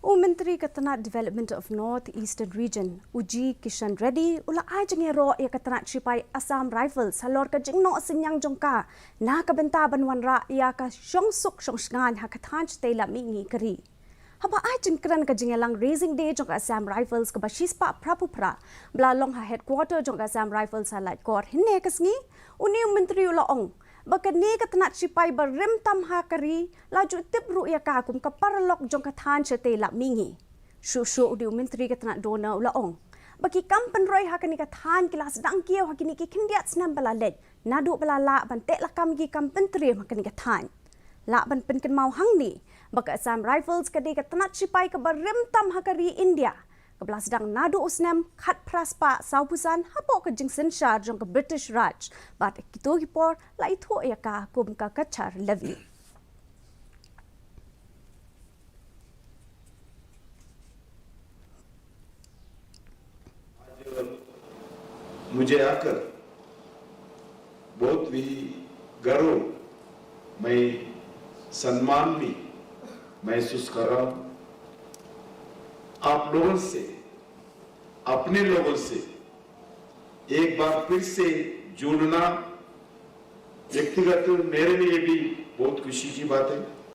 Myntri Tnat Development of North Eastern Region, Uji Kishan Reddy, ula Jingiaroh ya Tnat Shipai Assam Rifles, Halor ka Jingnoh Synniang jongka, na kabenta banwanra ya ka syongsuk syongsngan hakatanch tela mingi kari. Haba jingkran ka Jingialang Raising Day jong Assam Rifles ka bashispa prapupra, blalong ha headquarter jong Assam Rifles ha light court hinne kasngi, uni Myntri ula ong. Baka ni ka Tnat Shipai barim tam hakari laju tibru ya ka kum ka paralok jong ka than chete la mingi shu di Myntri ka Tnat dona ulaong baki kampen roy hakani ka than kilas dang kieu hakini ki kindiat snam bala led nadu bala la ban te la kam gi kampen tri hakani ka than la ban pen kan mau hang ni baka Assam Rifles ka di ka Tnat Shipai ka barim tam hakari India Kebelas sedang nadu usnam khat praspa saupusan hapo ke jingsen shar jong ke British Raj bat kitu hipor la itu ya ka kum ka kachar levi मुझे आकर बहुत भी गर्व मैं सम्मान भी महसूस कर रहा हूं आप लोगों से अपने लोगों से एक बार फिर से जुड़ना व्यक्तिगत मेरे लिए भी बहुत खुशी की बात है।